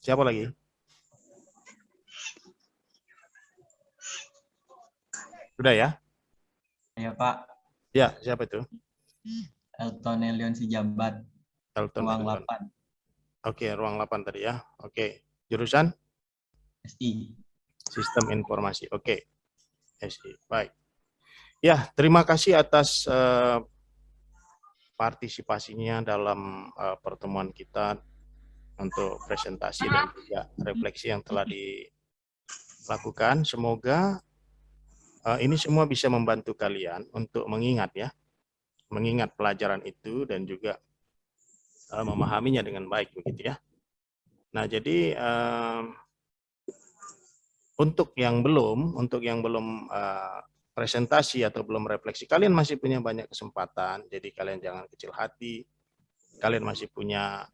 Siapa lagi? Sudah ya? Ya Pak, Ya, siapa itu? Elton Sijabat, Elton ruang Elion. 8, Oke, ruang 8 tadi ya. Oke. Jurusan SI. Sistem Informasi. Oke. SI. Baik. Ya, terima kasih atas partisipasinya dalam pertemuan kita untuk presentasi dan juga refleksi yang telah dilakukan. Semoga ini semua bisa membantu kalian untuk mengingat ya, mengingat pelajaran itu dan juga memahaminya dengan baik begitu ya. Nah, jadi untuk yang belum presentasi atau belum refleksi, kalian masih punya banyak kesempatan. Jadi kalian jangan kecil hati. Kalian masih punya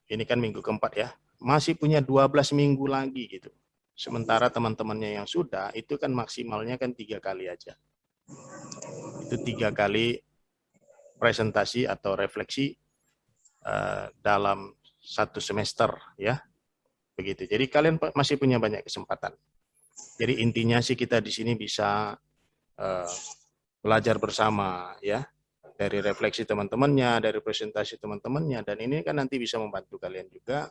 ini kan minggu keempat ya, masih punya 12 minggu lagi gitu. Sementara teman-temannya yang sudah itu kan maksimalnya kan 3 kali aja. Itu 3 kali presentasi atau refleksi dalam satu semester ya. Begitu. Jadi kalian masih punya banyak kesempatan. Jadi intinya sih kita di sini bisa belajar bersama ya, dari refleksi teman-temannya, dari presentasi teman-temannya, dan ini kan nanti bisa membantu kalian juga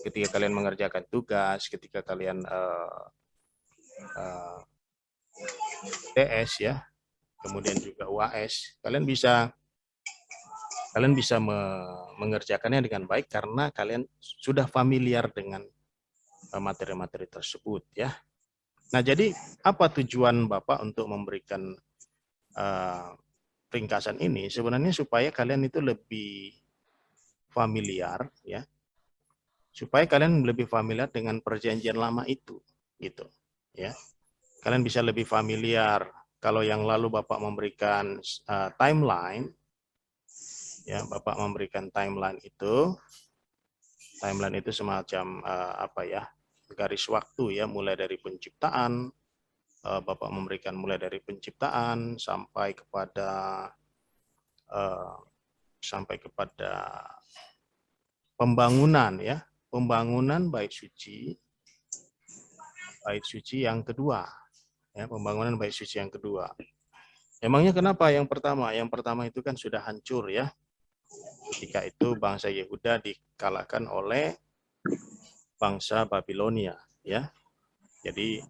ketika kalian mengerjakan tugas, ketika kalian TS ya, kemudian juga UAS, kalian bisa mengerjakannya dengan baik karena kalian sudah familiar dengan materi-materi tersebut ya. Nah, jadi apa tujuan Bapak untuk memberikan ringkasan ini? Sebenarnya supaya kalian itu lebih familiar ya, supaya kalian lebih familiar dengan perjanjian lama itu gitu ya. Kalian bisa lebih familiar. Kalau yang lalu Bapak memberikan timeline ya, Bapak memberikan timeline itu semacam apa ya, garis waktu ya, mulai dari penciptaan, Bapak memberikan mulai dari penciptaan sampai kepada pembangunan ya, pembangunan bait suci yang kedua ya, pembangunan bait suci yang kedua. Emangnya kenapa yang pertama? Yang pertama itu kan sudah hancur ya, ketika itu bangsa Yehuda dikalahkan oleh bangsa Babilonia ya. Jadi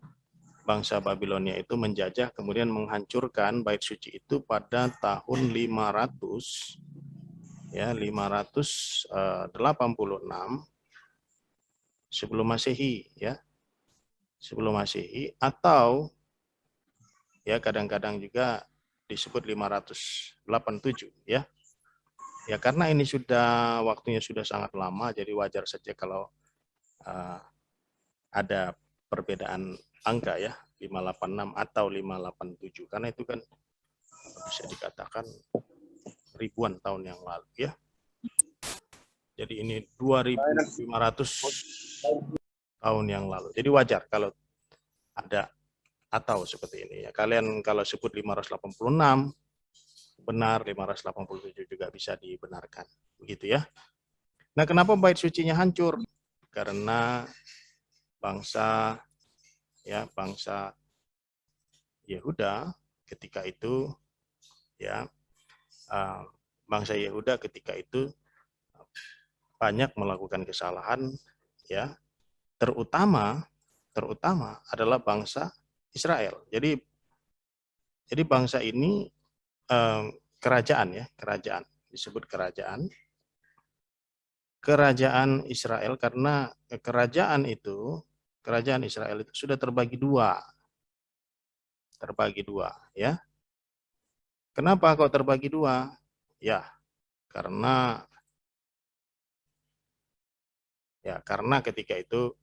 bangsa Babilonia itu menjajah kemudian menghancurkan bait suci itu pada tahun 500 ya, 586 sebelum Masehi ya. Sebelum Masehi, atau ya kadang-kadang juga disebut 587 ya. Ya karena ini sudah waktunya sudah sangat lama, jadi wajar saja kalau ada perbedaan angka ya, 586 atau 587, karena itu kan bisa dikatakan ribuan tahun yang lalu ya. Jadi ini 2500 tahun yang lalu. Jadi wajar kalau ada atau seperti ini ya. Kalian kalau sebut 586 benar, 587 juga bisa dibenarkan. Begitu ya. Nah, kenapa bait sucinya hancur? Karena bangsa Yehuda ketika itu ya, bangsa Yehuda ketika itu banyak melakukan kesalahan ya, terutama adalah bangsa Israel. Jadi bangsa ini kerajaan ya, kerajaan disebut kerajaan Israel, karena kerajaan Israel itu sudah terbagi dua ya. Kenapa kok terbagi dua? Ya, karena ketika itu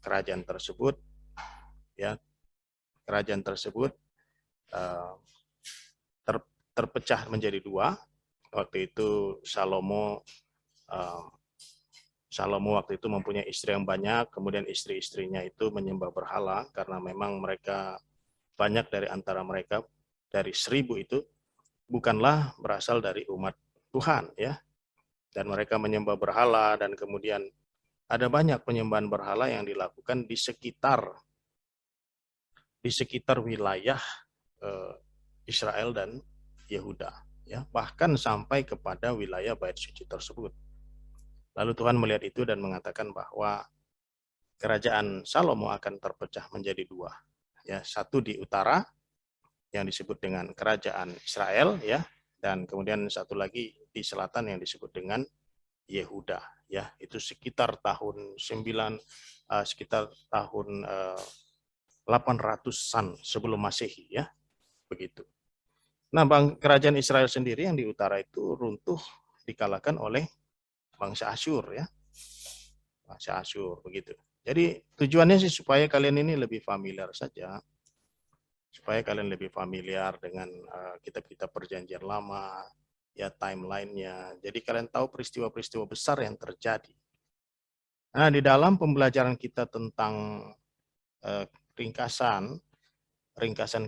kerajaan tersebut terpecah menjadi dua. Waktu itu Salomo waktu itu mempunyai istri yang banyak, kemudian istri-istrinya itu menyembah berhala karena memang mereka banyak dari antara mereka dari 1000 itu bukanlah berasal dari umat Tuhan ya. dan mereka menyembah berhala, dan kemudian ada banyak penyembahan berhala yang dilakukan di sekitar wilayah Israel dan Yehuda, ya, bahkan sampai kepada wilayah bait suci tersebut. Lalu Tuhan melihat itu dan mengatakan bahwa kerajaan Salomo akan terpecah menjadi dua, ya, satu di utara yang disebut dengan kerajaan Israel, ya, dan kemudian satu lagi di selatan yang disebut dengan Yehuda, ya, itu sekitar tahun 800-an sebelum Masehi, ya, begitu. Nah, kerajaan Israel sendiri yang di utara itu runtuh dikalahkan oleh bangsa Asyur, ya. Bangsa Asyur, begitu. Jadi tujuannya sih supaya kalian ini lebih familiar saja. Supaya kalian lebih familiar dengan kitab-kitab perjanjian lama, ya, timeline-nya. Jadi kalian tahu peristiwa-peristiwa besar yang terjadi. Nah, di dalam pembelajaran kita tentang ringkasan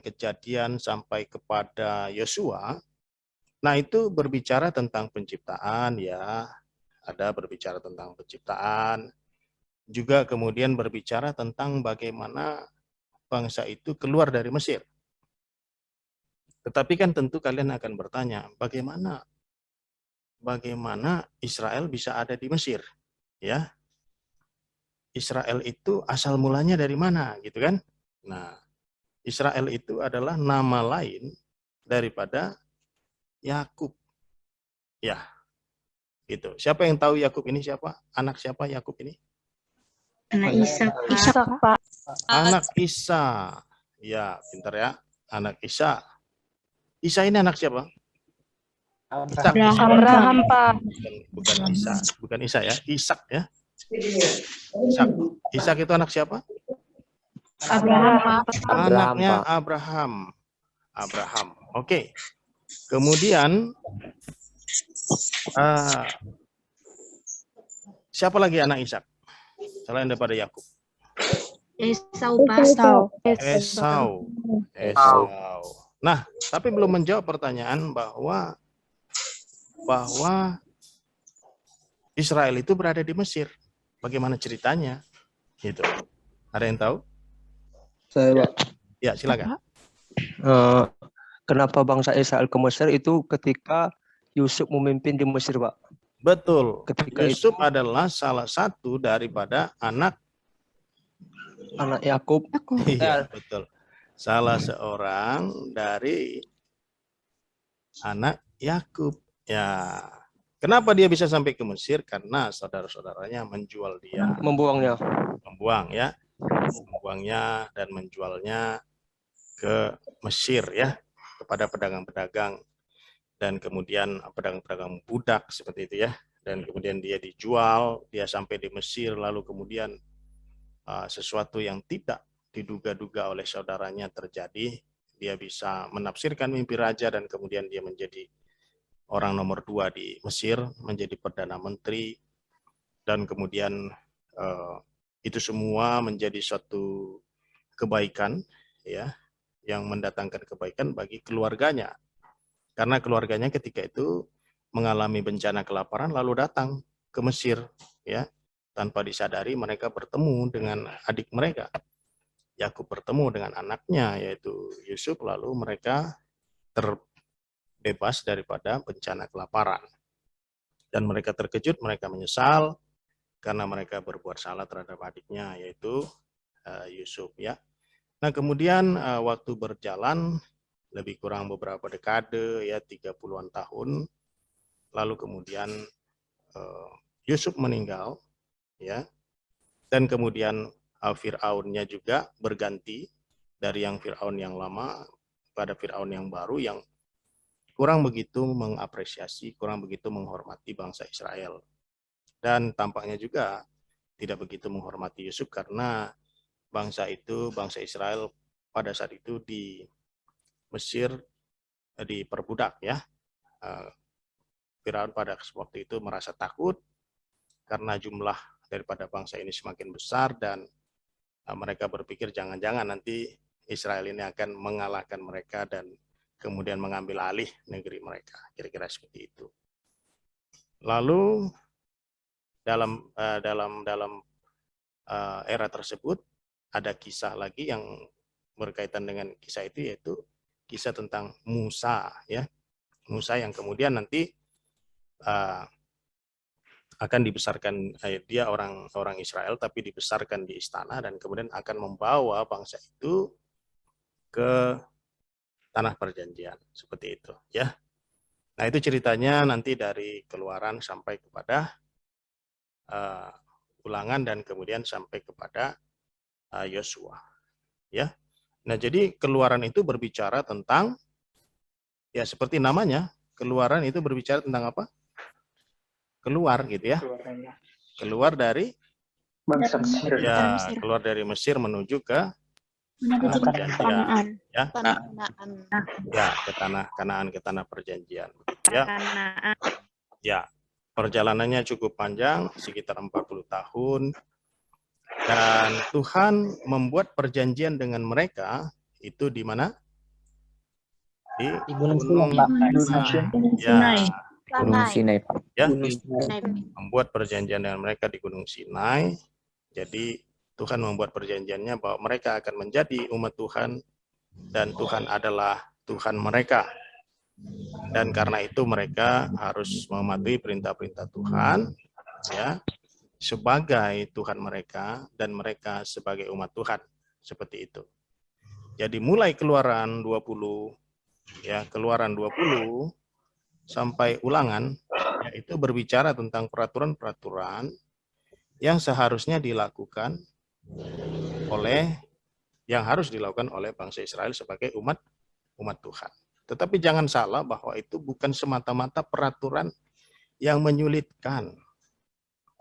kejadian sampai kepada Yosua, nah itu berbicara tentang penciptaan, ya, ada berbicara tentang penciptaan, juga kemudian berbicara tentang bagaimana bangsa itu keluar dari Mesir. Tetapi kan tentu kalian akan bertanya, bagaimana Israel bisa ada di Mesir, ya? Israel itu asal mulanya dari mana, gitu kan? Nah, Israel itu adalah nama lain daripada Yakub. Ya, gitu. Siapa yang tahu Yakub ini siapa? Anak siapa Yakub ini? Anak Ishak, Pak. Anak Isa. Ya, pintar ya. Anak Isa. Isa ini anak siapa? Ishak. Abraham, Pak. Bukan Isa ya. Ishak, ya. Ishak. Ishak itu anak siapa? Abraham, Pak. Anaknya Abraham. Oke. Kemudian siapa lagi anak Ishak selain daripada Yakub? Esau, Pak. Esau. Nah, tapi belum menjawab pertanyaan bahwa Israel itu berada di Mesir. Bagaimana ceritanya? Gitu. Ada yang tahu? Saya, Pak. Ya, silakan. Kenapa bangsa Israel ke Mesir itu ketika Yusuf memimpin di Mesir, Pak? Betul. Ketika Yusuf itu adalah salah satu daripada anak Yakub. Iya, betul. Salah seorang dari anak Yakub. Ya. Kenapa dia bisa sampai ke Mesir? Karena saudara-saudaranya menjual dia. Membuangnya. Membuangnya dan menjualnya ke Mesir, ya, kepada pedagang-pedagang, dan kemudian pedagang-pedagang budak seperti itu, ya, dan kemudian dia dijual, dia sampai di Mesir, lalu kemudian sesuatu yang tidak diduga-duga oleh saudaranya terjadi, dia bisa menafsirkan mimpi raja dan kemudian dia menjadi orang nomor 2 di Mesir, menjadi Perdana Menteri, dan kemudian itu semua menjadi suatu kebaikan, ya, yang mendatangkan kebaikan bagi keluarganya. Karena keluarganya ketika itu mengalami bencana kelaparan lalu datang ke Mesir, ya. Tanpa disadari mereka bertemu dengan adik mereka. Yakub bertemu dengan anaknya yaitu Yusuf, lalu mereka terbebas daripada bencana kelaparan. Dan mereka terkejut, mereka menyesal karena mereka berbuat salah terhadap adiknya yaitu Yusuf, ya. Nah, kemudian waktu berjalan lebih kurang beberapa dekade, ya, 30-an tahun, lalu kemudian Yusuf meninggal, ya, dan kemudian Fir'aunnya juga berganti dari yang Fir'aun yang lama pada Fir'aun yang baru yang kurang begitu mengapresiasi, kurang begitu menghormati bangsa Israel. Dan tampaknya juga tidak begitu menghormati Yusuf karena bangsa Israel pada saat itu di Mesir diperbudak, ya. Firaun pada waktu itu merasa takut karena jumlah daripada bangsa ini semakin besar dan mereka berpikir jangan-jangan nanti Israel ini akan mengalahkan mereka dan kemudian mengambil alih negeri mereka. Kira-kira seperti itu. Lalu dalam era tersebut ada kisah lagi yang berkaitan dengan kisah itu, yaitu kisah tentang Musa, ya. Musa yang kemudian nanti akan dibesarkan, dia orang Israel tapi dibesarkan di istana dan kemudian akan membawa bangsa itu ke tanah perjanjian, seperti itu, ya. Nah, itu ceritanya nanti dari Keluaran sampai kepada Ulangan dan kemudian sampai kepada Yosua, ya. Nah, jadi Keluaran itu berbicara tentang, ya seperti namanya, Keluaran itu berbicara tentang apa? Keluar, gitu ya. Keluar dari Bangsa Mesir. ya, keluar dari Mesir menuju ke tanah perjanjian, Kanaan. ya. Tanah Ya, ke tanah Kanaan, ke tanah perjanjian, ya. Kanaan. Ya, perjalanannya cukup panjang, sekitar 40 tahun. Dan Tuhan membuat perjanjian dengan mereka itu di mana? Di Gunung Gunung Sinai, Pak. Sinai. Ya, Gunung Sinai, Pak. ya, Gunung Sinai. membuat perjanjian dengan mereka di Gunung Sinai. Jadi Tuhan membuat perjanjiannya bahwa mereka akan menjadi umat Tuhan dan Tuhan adalah Tuhan mereka. Dan karena itu mereka harus mematuhi perintah-perintah Tuhan, ya, sebagai Tuhan mereka dan mereka sebagai umat Tuhan, seperti itu. Jadi mulai Keluaran 20, ya, Keluaran 20 sampai Ulangan, yaitu berbicara tentang peraturan-peraturan yang seharusnya dilakukan oleh, yang harus dilakukan oleh bangsa Israel sebagai umat Tuhan. Tetapi jangan salah bahwa itu bukan semata-mata peraturan yang menyulitkan.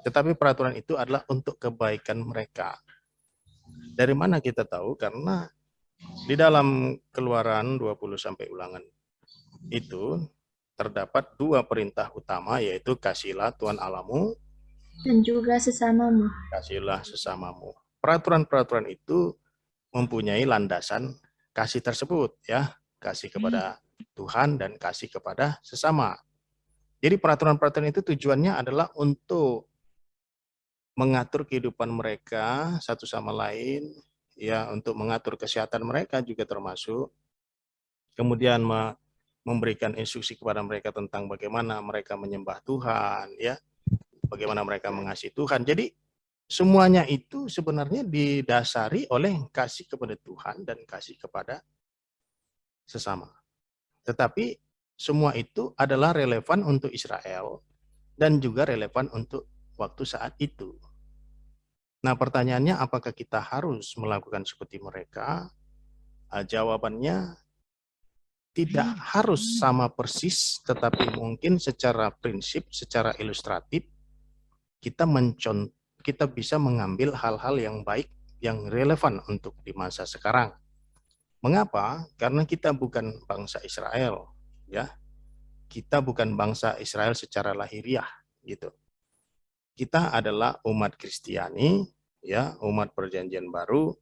Tetapi peraturan itu adalah untuk kebaikan mereka. Dari mana kita tahu? Karena di dalam Keluaran 20 sampai Ulangan itu terdapat dua perintah utama, yaitu kasihilah Tuhan Allahmu Dan juga sesamamu. Kasihilah sesamamu. Peraturan-peraturan itu mempunyai landasan kasih tersebut, ya. Kasih kepada Tuhan dan kasih kepada sesama. Jadi peraturan-peraturan itu tujuannya adalah untuk mengatur kehidupan mereka satu sama lain, ya, untuk mengatur kesehatan mereka juga termasuk. Kemudian memberikan instruksi kepada mereka tentang bagaimana mereka menyembah Tuhan, ya, bagaimana mereka mengasihi Tuhan. Jadi semuanya itu sebenarnya didasari oleh kasih kepada Tuhan dan kasih kepada sesama. Tetapi semua itu adalah relevan untuk Israel dan juga relevan untuk waktu saat itu. Nah, pertanyaannya apakah kita harus melakukan seperti mereka? Jawabannya tidak harus sama persis, tetapi mungkin secara prinsip, secara ilustratif, kita bisa mengambil hal-hal yang baik, yang relevan untuk di masa sekarang. Mengapa? Karena kita bukan bangsa Israel, ya. Kita bukan bangsa Israel secara lahiriah, gitu. Kita adalah umat Kristiani, ya, umat Perjanjian Baru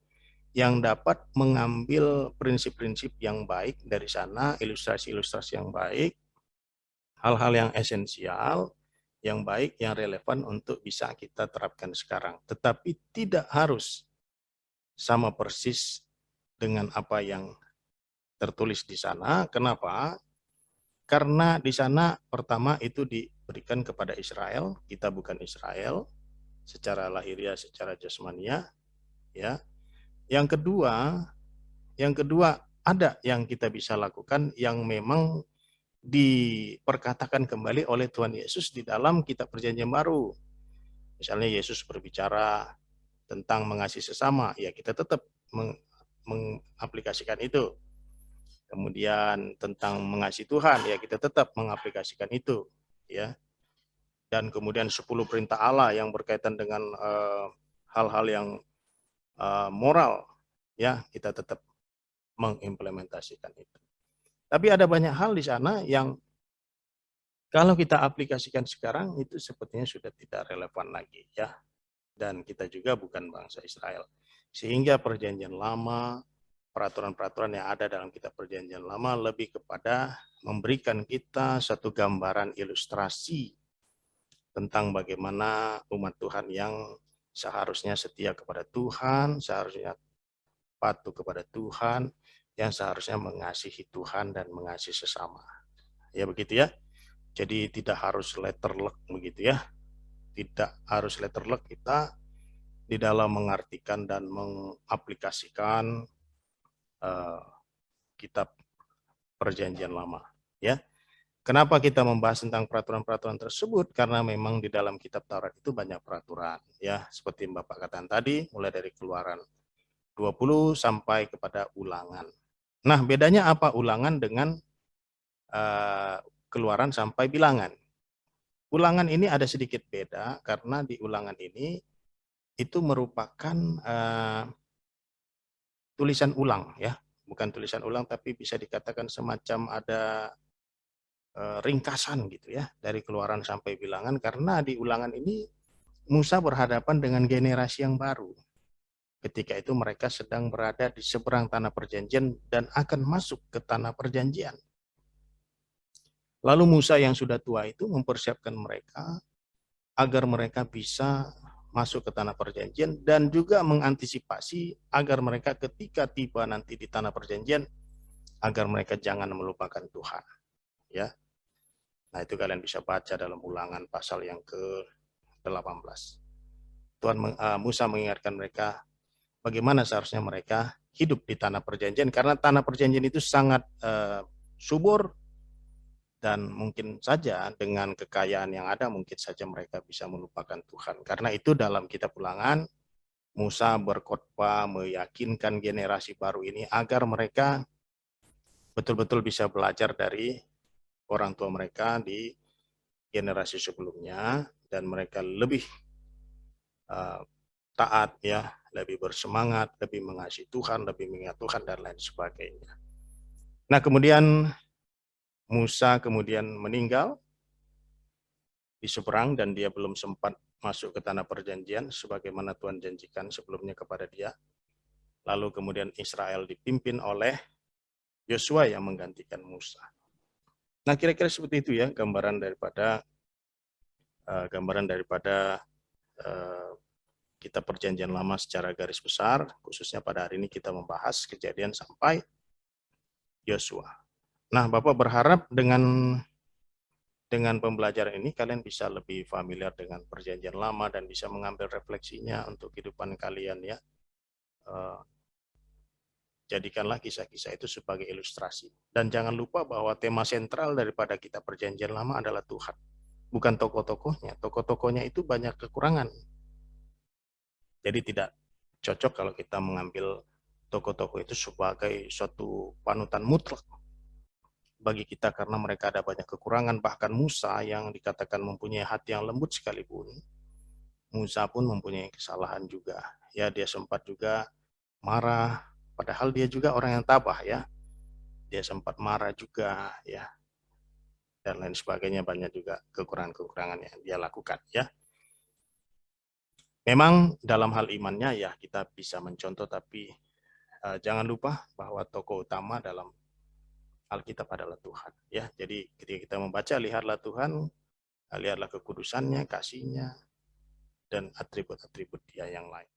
yang dapat mengambil prinsip-prinsip yang baik dari sana, ilustrasi-ilustrasi yang baik, hal-hal yang esensial, yang baik, yang relevan untuk bisa kita terapkan sekarang. Tetapi tidak harus sama persis dengan apa yang tertulis di sana. Kenapa? Karena di sana pertama itu diberikan kepada Israel, kita bukan Israel secara lahiriah, secara jasmania, ya. Yang kedua ada yang kita bisa lakukan yang memang diperkatakan kembali oleh Tuhan Yesus di dalam kitab Perjanjian Baru. Misalnya Yesus berbicara tentang mengasihi sesama, ya kita tetap mengaplikasikan itu. Kemudian tentang mengasihi Tuhan, ya kita tetap mengaplikasikan itu, ya. Dan kemudian 10 perintah Allah yang berkaitan dengan hal-hal yang moral, ya kita tetap mengimplementasikan itu. Tapi ada banyak hal di sana yang kalau kita aplikasikan sekarang itu sepertinya sudah tidak relevan lagi, ya. Dan kita juga bukan bangsa Israel. Sehingga Perjanjian Lama, peraturan-peraturan yang ada dalam kitab Perjanjian Lama lebih kepada memberikan kita satu gambaran ilustrasi tentang bagaimana umat Tuhan yang seharusnya setia kepada Tuhan, seharusnya patuh kepada Tuhan, yang seharusnya mengasihi Tuhan dan mengasihi sesama. Ya begitu ya. Jadi tidak harus letterlek begitu ya. Tidak harus letterlek kita di dalam mengartikan dan mengaplikasikan kitab Perjanjian Lama. Ya, kenapa kita membahas tentang peraturan-peraturan tersebut? Karena memang di dalam kitab Taurat itu banyak peraturan. Ya, seperti Bapak katakan tadi, mulai dari Keluaran 20 sampai kepada Ulangan. Nah, bedanya apa Ulangan dengan Keluaran sampai Bilangan? Ulangan ini ada sedikit beda karena di Ulangan ini itu merupakan tulisan ulang ya, bukan tulisan ulang tapi bisa dikatakan semacam ada ringkasan gitu ya dari Keluaran sampai Bilangan, karena di Ulangan ini Musa berhadapan dengan generasi yang baru. Ketika itu mereka sedang berada di seberang tanah perjanjian dan akan masuk ke tanah perjanjian. Lalu Musa yang sudah tua itu mempersiapkan mereka agar mereka bisa masuk ke tanah perjanjian dan juga mengantisipasi agar mereka ketika tiba nanti di tanah perjanjian agar mereka jangan melupakan Tuhan. Ya. Nah, itu kalian bisa baca dalam Ulangan pasal yang ke-18. Musa mengingatkan mereka bagaimana seharusnya mereka hidup di tanah perjanjian, karena tanah perjanjian itu sangat subur dan mungkin saja dengan kekayaan yang ada mungkin saja mereka bisa melupakan Tuhan. Karena itu dalam kitab Ulangan Musa berkhotbah meyakinkan generasi baru ini agar mereka betul-betul bisa belajar dari orang tua mereka di generasi sebelumnya dan mereka lebih taat ya, lebih bersemangat, lebih mengasihi Tuhan, lebih mengingat Tuhan dan lain sebagainya. Nah, kemudian Musa kemudian meninggal di seberang dan dia belum sempat masuk ke tanah perjanjian sebagaimana Tuhan janjikan sebelumnya kepada dia. Lalu kemudian Israel dipimpin oleh Yosua yang menggantikan Musa. Nah, kira-kira seperti itu ya gambaran daripada kitab Perjanjian Lama secara garis besar. Khususnya pada hari ini kita membahas Kejadian sampai Yosua. Nah, Bapak berharap dengan pembelajaran ini kalian bisa lebih familiar dengan Perjanjian Lama dan bisa mengambil refleksinya untuk kehidupan kalian ya. Jadikanlah kisah-kisah itu sebagai ilustrasi. Dan jangan lupa bahwa tema sentral daripada kitab Perjanjian Lama adalah Tuhan. Bukan tokoh-tokohnya. Tokoh-tokohnya itu banyak kekurangan. Jadi tidak cocok kalau kita mengambil tokoh-tokoh itu sebagai suatu panutan mutlak bagi kita, karena mereka ada banyak kekurangan. Bahkan Musa yang dikatakan mempunyai hati yang lembut sekalipun, Musa pun mempunyai kesalahan juga. Ya, dia sempat juga marah, padahal dia juga orang yang tabah ya. Dia sempat marah juga ya. Dan lain sebagainya, banyak juga kekurangan-kekurangan yang dia lakukan ya. Memang dalam hal imannya ya kita bisa mencontoh, tapi jangan lupa bahwa tokoh utama dalam Alkitab adalah Tuhan ya. Jadi ketika kita membaca, lihatlah Tuhan, lihatlah kekudusannya, kasihnya, dan atribut-atribut Dia yang lain.